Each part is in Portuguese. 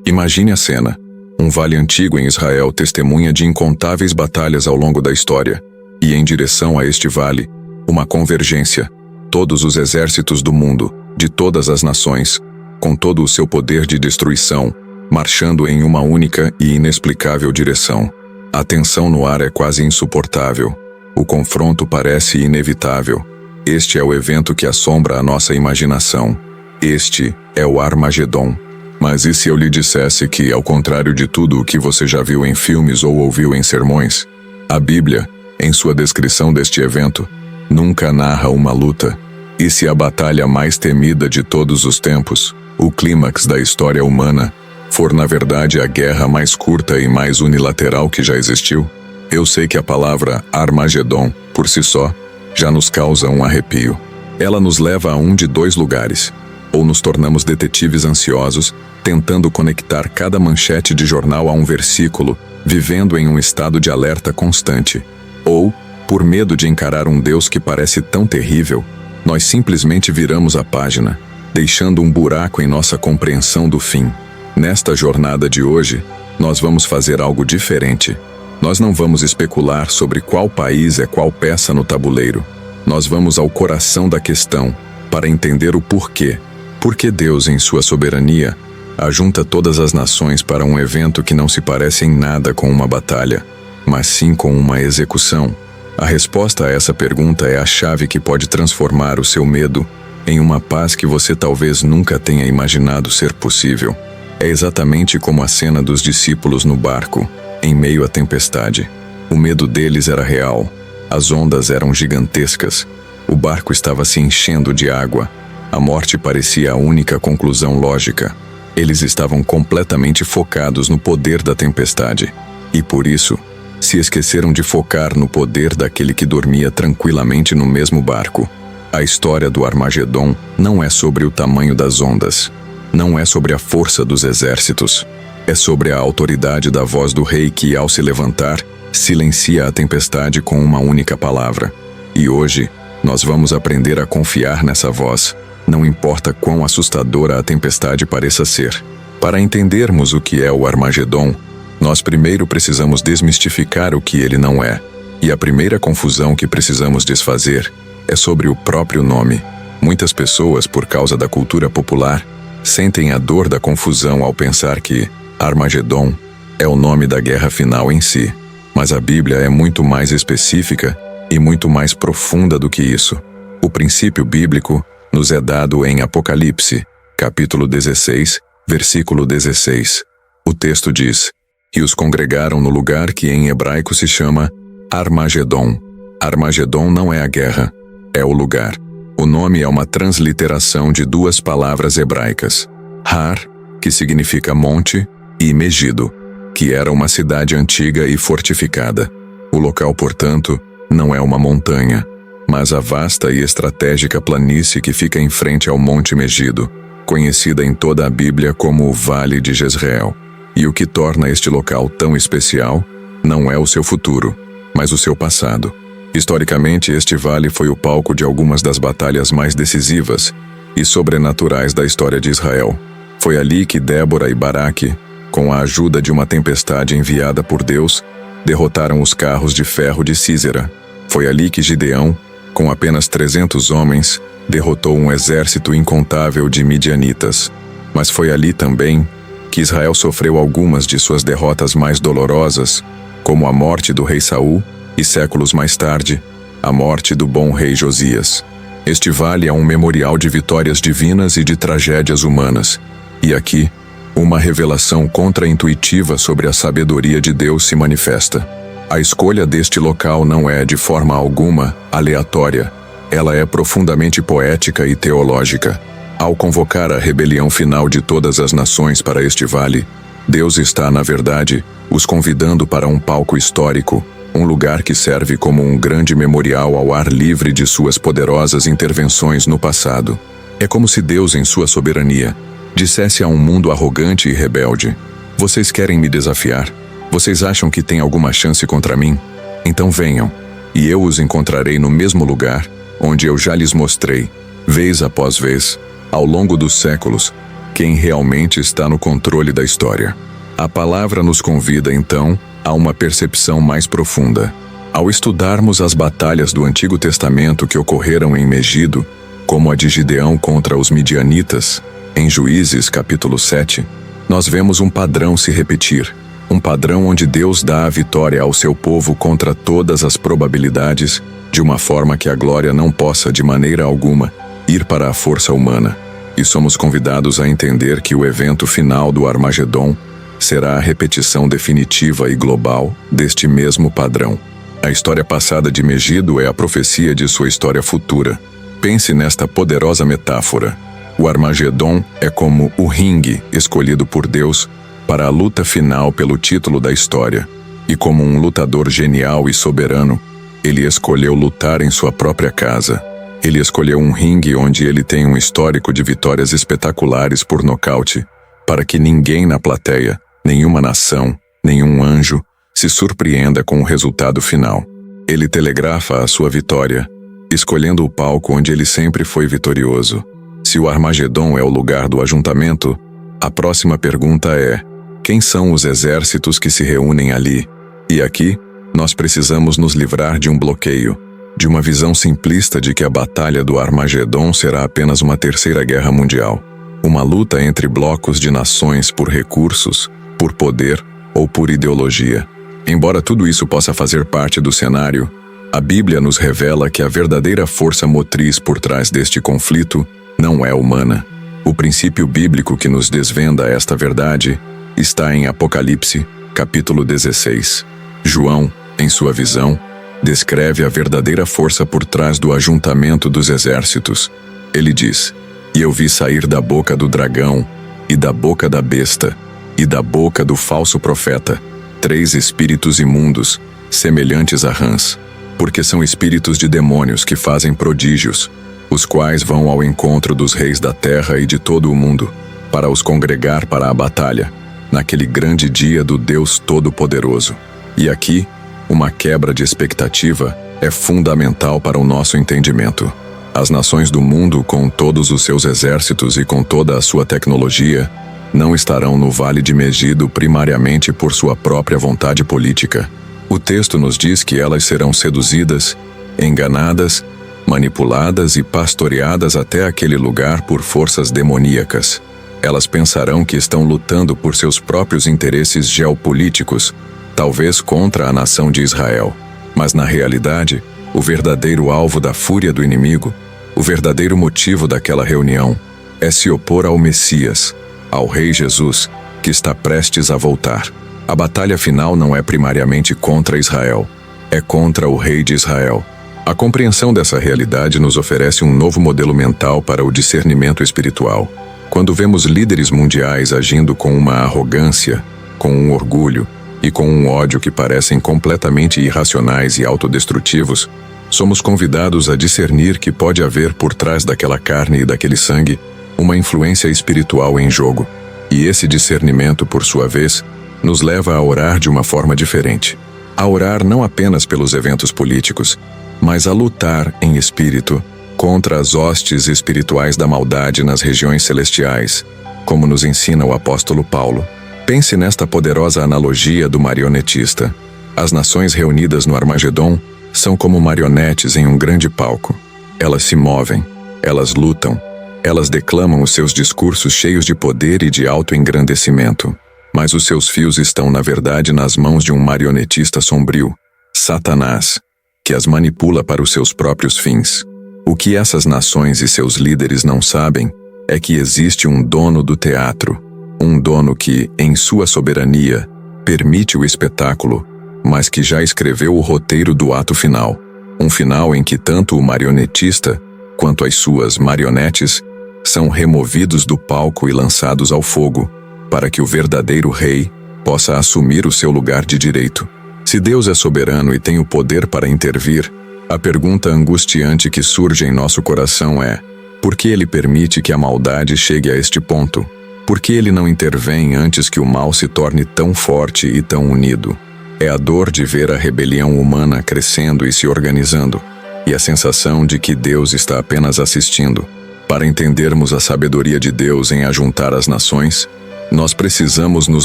Imagine a cena. Um vale antigo em Israel testemunha de incontáveis batalhas ao longo da história. E em direção a este vale, uma convergência. Todos os exércitos do mundo, de todas as nações, com todo o seu poder de destruição, marchando em uma única e inexplicável direção. A tensão no ar é quase insuportável. O confronto parece inevitável. Este é o evento que assombra a nossa imaginação. Este é o Armagedon. Mas e se eu lhe dissesse que, ao contrário de tudo o que você já viu em filmes ou ouviu em sermões, a Bíblia, em sua descrição deste evento, nunca narra uma luta? E se a batalha mais temida de todos os tempos, o clímax da história humana, for na verdade a guerra mais curta e mais unilateral que já existiu? Eu sei que a palavra Armagedon, por si só, já nos causa um arrepio. Ela nos leva a um de dois lugares. Ou nos tornamos detetives ansiosos, tentando conectar cada manchete de jornal a um versículo, vivendo em um estado de alerta constante. Ou, por medo de encarar um Deus que parece tão terrível, nós simplesmente viramos a página, deixando um buraco em nossa compreensão do fim. Nesta jornada de hoje, nós vamos fazer algo diferente. Nós não vamos especular sobre qual país é qual peça no tabuleiro. Nós vamos ao coração da questão, para entender o porquê. Porque Deus, em sua soberania, ajunta todas as nações para um evento que não se parece em nada com uma batalha, mas sim com uma execução. A resposta a essa pergunta é a chave que pode transformar o seu medo em uma paz que você talvez nunca tenha imaginado ser possível. É exatamente como a cena dos discípulos no barco, em meio à tempestade. O medo deles era real. As ondas eram gigantescas. O barco estava se enchendo de água. A morte parecia a única conclusão lógica. Eles estavam completamente focados no poder da tempestade. E por isso, se esqueceram de focar no poder daquele que dormia tranquilamente no mesmo barco. A história do Armagedon não é sobre o tamanho das ondas. Não é sobre a força dos exércitos. É sobre a autoridade da voz do rei que, ao se levantar, silencia a tempestade com uma única palavra. E hoje, nós vamos aprender a confiar nessa voz. Não importa quão assustadora a tempestade pareça ser. Para entendermos o que é o Armagedon, nós primeiro precisamos desmistificar o que ele não é. E a primeira confusão que precisamos desfazer é sobre o próprio nome. Muitas pessoas, por causa da cultura popular, sentem a dor da confusão ao pensar que Armagedon é o nome da guerra final em si. Mas a Bíblia é muito mais específica e muito mais profunda do que isso. O princípio bíblico nos é dado em Apocalipse, capítulo 16, versículo 16. O texto diz: "E os congregaram no lugar que em hebraico se chama Armagedon." Armagedon não é a guerra, é o lugar. O nome é uma transliteração de duas palavras hebraicas: Har, que significa monte, e Megido, que era uma cidade antiga e fortificada. O local, portanto, não é uma montanha, mas a vasta e estratégica planície que fica em frente ao Monte Megido, conhecida em toda a Bíblia como o Vale de Jezreel. E o que torna este local tão especial não é o seu futuro, mas o seu passado. Historicamente, este vale foi o palco de algumas das batalhas mais decisivas e sobrenaturais da história de Israel. Foi ali que Débora e Baraque, com a ajuda de uma tempestade enviada por Deus, derrotaram os carros de ferro de Sísera. Foi ali que Gideão, com apenas 300 homens, derrotou um exército incontável de midianitas. Mas foi ali também que Israel sofreu algumas de suas derrotas mais dolorosas, como a morte do rei Saul e, séculos mais tarde, a morte do bom rei Josias. Este vale é um memorial de vitórias divinas e de tragédias humanas. E aqui, uma revelação contraintuitiva sobre a sabedoria de Deus se manifesta. A escolha deste local não é, de forma alguma, aleatória. Ela é profundamente poética e teológica. Ao convocar a rebelião final de todas as nações para este vale, Deus está, na verdade, os convidando para um palco histórico, um lugar que serve como um grande memorial ao ar livre de suas poderosas intervenções no passado. É como se Deus, em sua soberania, dissesse a um mundo arrogante e rebelde: "Vocês querem me desafiar? Vocês acham que têm alguma chance contra mim? Então venham, e eu os encontrarei no mesmo lugar onde eu já lhes mostrei, vez após vez, ao longo dos séculos, quem realmente está no controle da história. A palavra nos convida, então, a uma percepção mais profunda. Ao estudarmos as batalhas do Antigo Testamento que ocorreram em Megido, como a de Gideão contra os midianitas, em Juízes capítulo 7, nós vemos um padrão se repetir. Um padrão onde Deus dá a vitória ao seu povo contra todas as probabilidades, de uma forma que a glória não possa, de maneira alguma, ir para a força humana. E somos convidados a entender que o evento final do Armagedon será a repetição definitiva e global deste mesmo padrão. A história passada de Megido é a profecia de sua história futura. Pense nesta poderosa metáfora. O Armagedon é como o ringue escolhido por Deus para a luta final pelo título da história. E como um lutador genial e soberano, ele escolheu lutar em sua própria casa. Ele escolheu um ringue onde ele tem um histórico de vitórias espetaculares por nocaute, para que ninguém na plateia, nenhuma nação, nenhum anjo, se surpreenda com o resultado final. Ele telegrafa a sua vitória, escolhendo o palco onde ele sempre foi vitorioso. Se o Armagedon é o lugar do ajuntamento, a próxima pergunta é: quem são os exércitos que se reúnem ali? E aqui, nós precisamos nos livrar de um bloqueio, de uma visão simplista de que a batalha do Armagedon será apenas uma terceira guerra mundial. Uma luta entre blocos de nações por recursos, por poder ou por ideologia. Embora tudo isso possa fazer parte do cenário, a Bíblia nos revela que a verdadeira força motriz por trás deste conflito não é humana. O princípio bíblico que nos desvenda esta verdade está em Apocalipse, capítulo 16. João, em sua visão, descreve a verdadeira força por trás do ajuntamento dos exércitos. Ele diz: "E eu vi sair da boca do dragão, e da boca da besta, e da boca do falso profeta, 3 espíritos imundos, semelhantes a rãs, porque são espíritos de demônios que fazem prodígios, os quais vão ao encontro dos reis da terra e de todo o mundo, para os congregar para a batalha, naquele grande dia do Deus Todo-Poderoso." E aqui, uma quebra de expectativa é fundamental para o nosso entendimento. As nações do mundo, com todos os seus exércitos e com toda a sua tecnologia, não estarão no Vale de Megido primariamente por sua própria vontade política. O texto nos diz que elas serão seduzidas, enganadas, manipuladas e pastoreadas até aquele lugar por forças demoníacas. Elas pensarão que estão lutando por seus próprios interesses geopolíticos, talvez contra a nação de Israel. Mas na realidade, o verdadeiro alvo da fúria do inimigo, o verdadeiro motivo daquela reunião, é se opor ao Messias, ao Rei Jesus, que está prestes a voltar. A batalha final não é primariamente contra Israel, é contra o Rei de Israel. A compreensão dessa realidade nos oferece um novo modelo mental para o discernimento espiritual. Quando vemos líderes mundiais agindo com uma arrogância, com um orgulho e com um ódio que parecem completamente irracionais e autodestrutivos, somos convidados a discernir que pode haver por trás daquela carne e daquele sangue uma influência espiritual em jogo. E esse discernimento, por sua vez, nos leva a orar de uma forma diferente. A orar não apenas pelos eventos políticos, mas a lutar em espírito contra as hostes espirituais da maldade nas regiões celestiais, como nos ensina o apóstolo Paulo. Pense nesta poderosa analogia do marionetista. As nações reunidas no Armagedon são como marionetes em um grande palco. Elas se movem, elas lutam, elas declamam os seus discursos cheios de poder e de autoengrandecimento. Mas os seus fios estão, na verdade, nas mãos de um marionetista sombrio, Satanás, que as manipula para os seus próprios fins. O que essas nações e seus líderes não sabem é que existe um dono do teatro, um dono que, em sua soberania, permite o espetáculo, mas que já escreveu o roteiro do ato final. Um final em que tanto o marionetista, quanto as suas marionetes, são removidos do palco e lançados ao fogo, para que o verdadeiro rei possa assumir o seu lugar de direito. Se Deus é soberano e tem o poder para intervir, a pergunta angustiante que surge em nosso coração é: por que ele permite que a maldade chegue a este ponto? Por que ele não intervém antes que o mal se torne tão forte e tão unido? É a dor de ver a rebelião humana crescendo e se organizando, e a sensação de que Deus está apenas assistindo. Para entendermos a sabedoria de Deus em ajuntar as nações, nós precisamos nos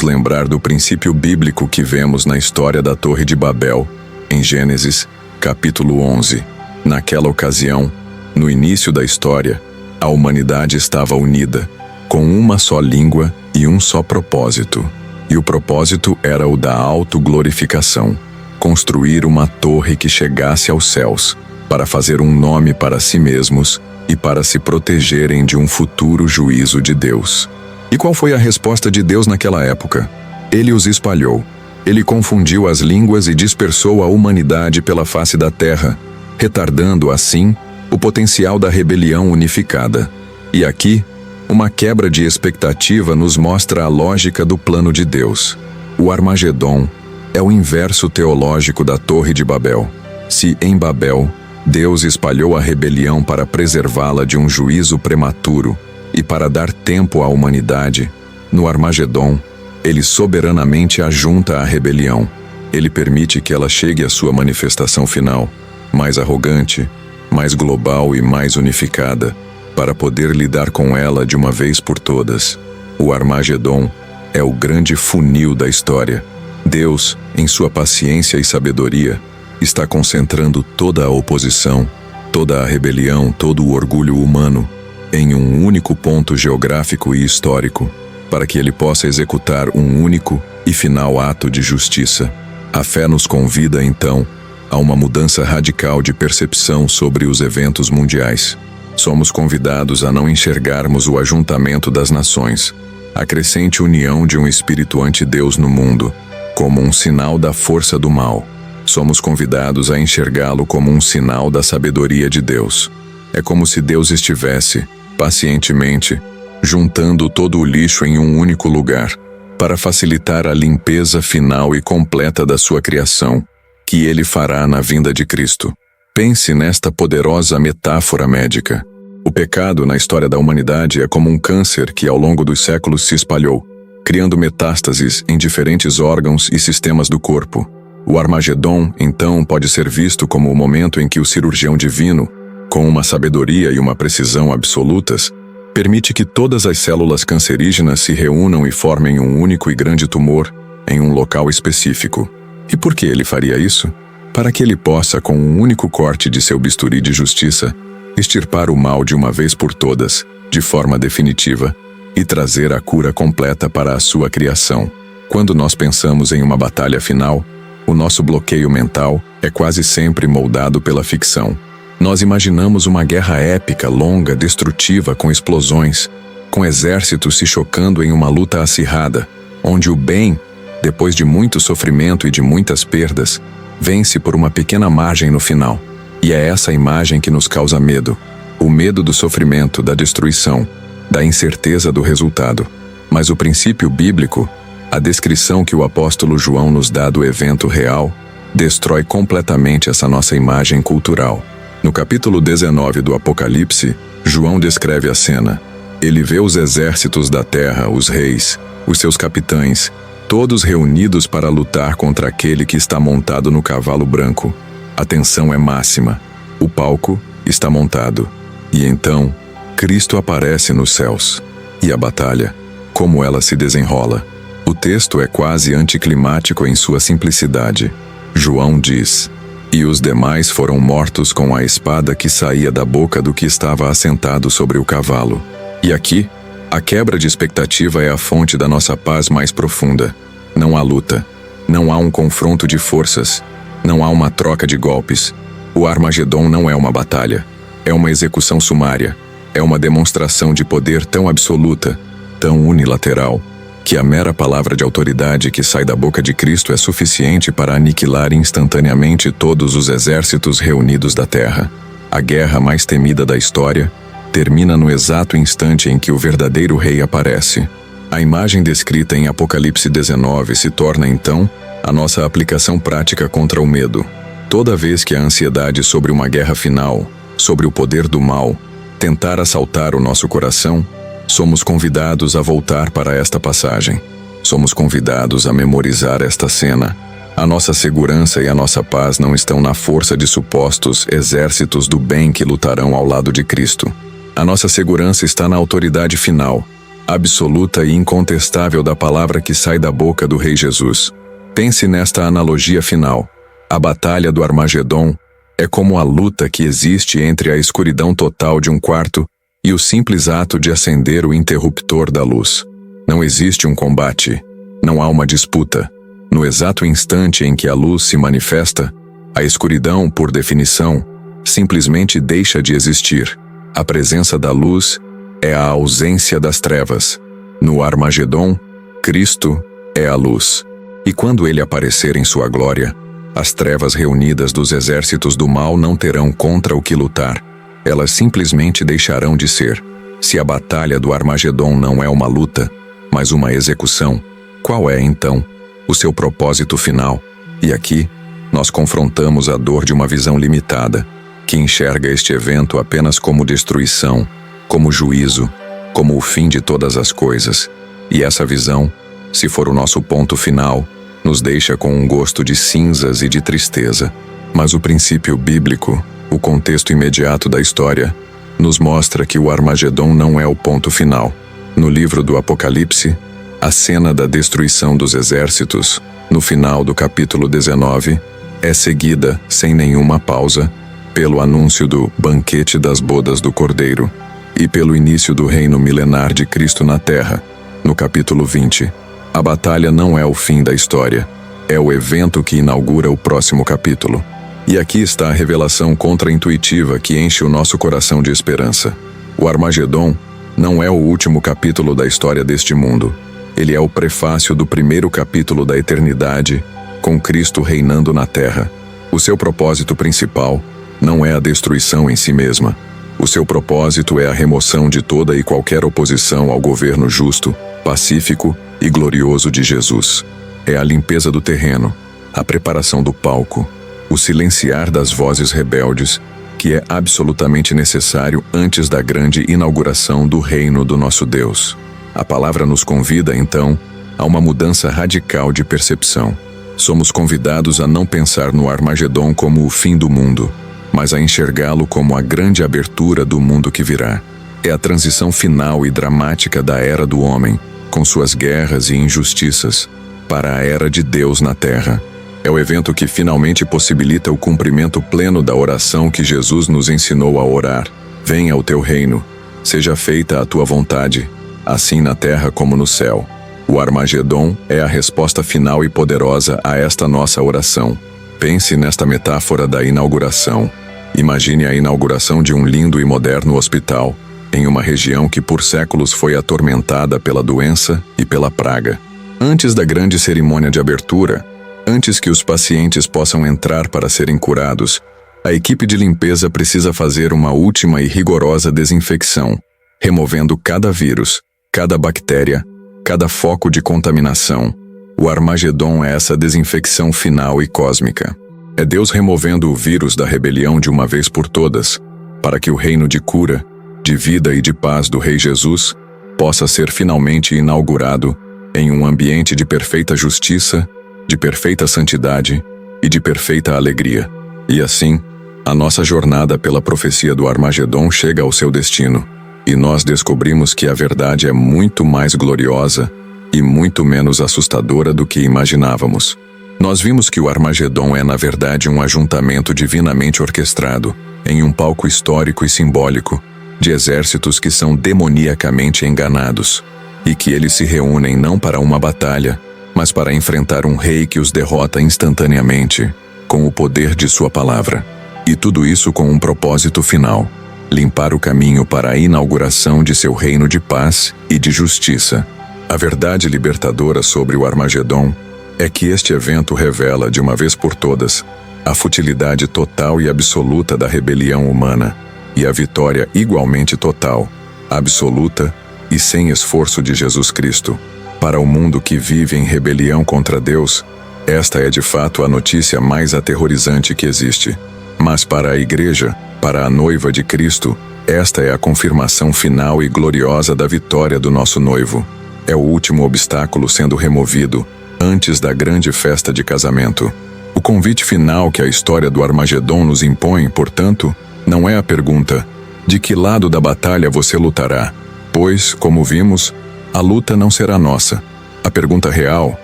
lembrar do princípio bíblico que vemos na história da Torre de Babel, em Gênesis, capítulo 11. Naquela ocasião, no início da história, a humanidade estava unida, com uma só língua e um só propósito. E o propósito era o da autoglorificação, construir uma torre que chegasse aos céus, para fazer um nome para si mesmos e para se protegerem de um futuro juízo de Deus. E qual foi a resposta de Deus naquela época? Ele os espalhou. Ele confundiu as línguas e dispersou a humanidade pela face da terra, retardando, assim, o potencial da rebelião unificada. E aqui, uma quebra de expectativa nos mostra a lógica do plano de Deus. O Armagedon é o inverso teológico da Torre de Babel. Se em Babel, Deus espalhou a rebelião para preservá-la de um juízo prematuro e para dar tempo à humanidade, no Armagedon, Ele soberanamente ajunta a rebelião. Ele permite que ela chegue à sua manifestação final, mais arrogante, mais global e mais unificada, para poder lidar com ela de uma vez por todas. O Armagedon é o grande funil da história. Deus, em sua paciência e sabedoria, está concentrando toda a oposição, toda a rebelião, todo o orgulho humano, em um único ponto geográfico e histórico, para que ele possa executar um único e final ato de justiça. A fé nos convida, então, a uma mudança radical de percepção sobre os eventos mundiais. Somos convidados a não enxergarmos o ajuntamento das nações, a crescente união de um espírito anti-Deus no mundo, como um sinal da força do mal. Somos convidados a enxergá-lo como um sinal da sabedoria de Deus. É como se Deus estivesse, pacientemente, juntando todo o lixo em um único lugar, para facilitar a limpeza final e completa da sua criação, que Ele fará na vinda de Cristo. Pense nesta poderosa metáfora médica. O pecado na história da humanidade é como um câncer que ao longo dos séculos se espalhou, criando metástases em diferentes órgãos e sistemas do corpo. O Armagedon, então, pode ser visto como o momento em que o cirurgião divino, com uma sabedoria e uma precisão absolutas, permite que todas as células cancerígenas se reúnam e formem um único e grande tumor em um local específico. E por que ele faria isso? Para que ele possa, com um único corte de seu bisturi de justiça, extirpar o mal de uma vez por todas, de forma definitiva, e trazer a cura completa para a sua criação. Quando nós pensamos em uma batalha final, o nosso bloqueio mental é quase sempre moldado pela ficção. Nós imaginamos uma guerra épica, longa, destrutiva, com explosões, com exércitos se chocando em uma luta acirrada, onde o bem, depois de muito sofrimento e de muitas perdas, vence por uma pequena margem no final. E é essa imagem que nos causa medo. O medo do sofrimento, da destruição, da incerteza do resultado. Mas o princípio bíblico, a descrição que o apóstolo João nos dá do evento real, destrói completamente essa nossa imagem cultural. No capítulo 19 do Apocalipse, João descreve a cena. Ele vê os exércitos da terra, os reis, os seus capitães, todos reunidos para lutar contra aquele que está montado no cavalo branco. A tensão é máxima. O palco está montado. E então, Cristo aparece nos céus. E a batalha, como ela se desenrola. O texto é quase anticlimático em sua simplicidade. João diz: "E os demais foram mortos com a espada que saía da boca do que estava assentado sobre o cavalo." E aqui, a quebra de expectativa é a fonte da nossa paz mais profunda. Não há luta. Não há um confronto de forças. Não há uma troca de golpes. O Armagedon não é uma batalha. É uma execução sumária. É uma demonstração de poder tão absoluta, tão unilateral, que a mera palavra de autoridade que sai da boca de Cristo é suficiente para aniquilar instantaneamente todos os exércitos reunidos da terra. A guerra mais temida da história termina no exato instante em que o verdadeiro rei aparece. A imagem descrita em Apocalipse 19 se torna, então, a nossa aplicação prática contra o medo. Toda vez que a ansiedade sobre uma guerra final, sobre o poder do mal, tentar assaltar o nosso coração, somos convidados a voltar para esta passagem. Somos convidados a memorizar esta cena. A nossa segurança e a nossa paz não estão na força de supostos exércitos do bem que lutarão ao lado de Cristo. A nossa segurança está na autoridade final, absoluta e incontestável da palavra que sai da boca do Rei Jesus. Pense nesta analogia final. A batalha do Armagedon é como a luta que existe entre a escuridão total de um quarto e o simples ato de acender o interruptor da luz. Não existe um combate, não há uma disputa. No exato instante em que a luz se manifesta, a escuridão, por definição, simplesmente deixa de existir. A presença da luz é a ausência das trevas. No Armagedon, Cristo é a luz. E quando ele aparecer em sua glória, as trevas reunidas dos exércitos do mal não terão contra o que lutar. Elas simplesmente deixarão de ser. Se a batalha do Armagedon não é uma luta, mas uma execução, qual é, então, o seu propósito final? E aqui, nós confrontamos a dor de uma visão limitada, que enxerga este evento apenas como destruição, como juízo, como o fim de todas as coisas. E essa visão, se for o nosso ponto final, nos deixa com um gosto de cinzas e de tristeza. Mas o princípio bíblico, o contexto imediato da história, nos mostra que o Armagedon não é o ponto final. No livro do Apocalipse, a cena da destruição dos exércitos, no final do capítulo 19, é seguida, sem nenhuma pausa, pelo anúncio do banquete das bodas do Cordeiro e pelo início do reino milenar de Cristo na Terra, no capítulo 20. A batalha não é o fim da história, é o evento que inaugura o próximo capítulo. E aqui está a revelação contra-intuitiva que enche o nosso coração de esperança. O Armagedon não é o último capítulo da história deste mundo. Ele é o prefácio do primeiro capítulo da eternidade, com Cristo reinando na Terra. O seu propósito principal não é a destruição em si mesma. O seu propósito é a remoção de toda e qualquer oposição ao governo justo, pacífico e glorioso de Jesus. É a limpeza do terreno, a preparação do palco, o silenciar das vozes rebeldes, que é absolutamente necessário antes da grande inauguração do reino do nosso Deus. A palavra nos convida, então, a uma mudança radical de percepção. Somos convidados a não pensar no Armagedon como o fim do mundo, mas a enxergá-lo como a grande abertura do mundo que virá. É a transição final e dramática da era do homem, com suas guerras e injustiças, para a era de Deus na Terra. É o evento que finalmente possibilita o cumprimento pleno da oração que Jesus nos ensinou a orar. Venha o teu reino, seja feita a tua vontade, assim na terra como no céu. O Armagedon é a resposta final e poderosa a esta nossa oração. Pense nesta metáfora da inauguração. Imagine a inauguração de um lindo e moderno hospital, em uma região que por séculos foi atormentada pela doença e pela praga. Antes da grande cerimônia de abertura, antes que os pacientes possam entrar para serem curados, a equipe de limpeza precisa fazer uma última e rigorosa desinfecção, removendo cada vírus, cada bactéria, cada foco de contaminação. O Armagedon é essa desinfecção final e cósmica. É Deus removendo o vírus da rebelião de uma vez por todas, para que o reino de cura, de vida e de paz do Rei Jesus possa ser finalmente inaugurado em um ambiente de perfeita justiça, de perfeita santidade e de perfeita alegria. E assim, a nossa jornada pela profecia do Armagedon chega ao seu destino, e nós descobrimos que a verdade é muito mais gloriosa e muito menos assustadora do que imaginávamos. Nós vimos que o Armagedon é na verdade um ajuntamento divinamente orquestrado, em um palco histórico e simbólico, de exércitos que são demoniacamente enganados, e que eles se reúnem não para uma batalha, mas para enfrentar um rei que os derrota instantaneamente, com o poder de sua palavra. E tudo isso com um propósito final: limpar o caminho para a inauguração de seu reino de paz e de justiça. A verdade libertadora sobre o Armagedon é que este evento revela, de uma vez por todas, a futilidade total e absoluta da rebelião humana, e a vitória igualmente total, absoluta e sem esforço de Jesus Cristo. Para o mundo que vive em rebelião contra Deus, esta é de fato a notícia mais aterrorizante que existe. Mas para a Igreja, para a noiva de Cristo, esta é a confirmação final e gloriosa da vitória do nosso noivo. É o último obstáculo sendo removido, antes da grande festa de casamento. O convite final que a história do Armagedon nos impõe, portanto, não é a pergunta: De que lado da batalha você lutará? Pois, como vimos, a luta não será nossa. A pergunta real,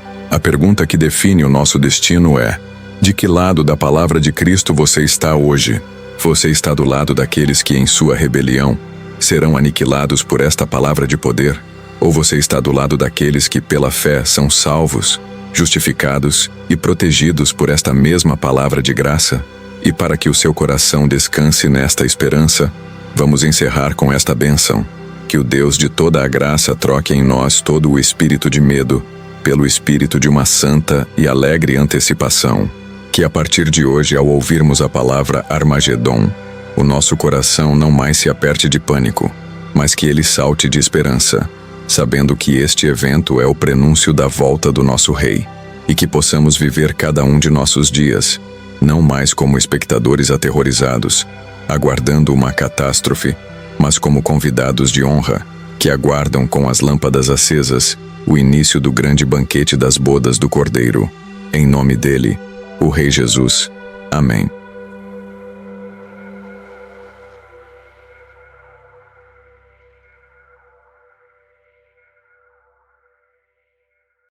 a pergunta que define o nosso destino é: de que lado da palavra de Cristo você está hoje? Você está do lado daqueles que, em sua rebelião, serão aniquilados por esta palavra de poder? Ou você está do lado daqueles que, pela fé, são salvos, justificados e protegidos por esta mesma palavra de graça? E para que o seu coração descanse nesta esperança, vamos encerrar com esta bênção: que o Deus de toda a graça troque em nós todo o espírito de medo pelo espírito de uma santa e alegre antecipação. Que a partir de hoje, ao ouvirmos a palavra Armagedon, o nosso coração não mais se aperte de pânico, mas que ele salte de esperança, sabendo que este evento é o prenúncio da volta do nosso Rei, e que possamos viver cada um de nossos dias, não mais como espectadores aterrorizados, aguardando uma catástrofe, mas como convidados de honra, que aguardam com as lâmpadas acesas o início do grande banquete das bodas do Cordeiro. Em nome dele, o Rei Jesus. Amém.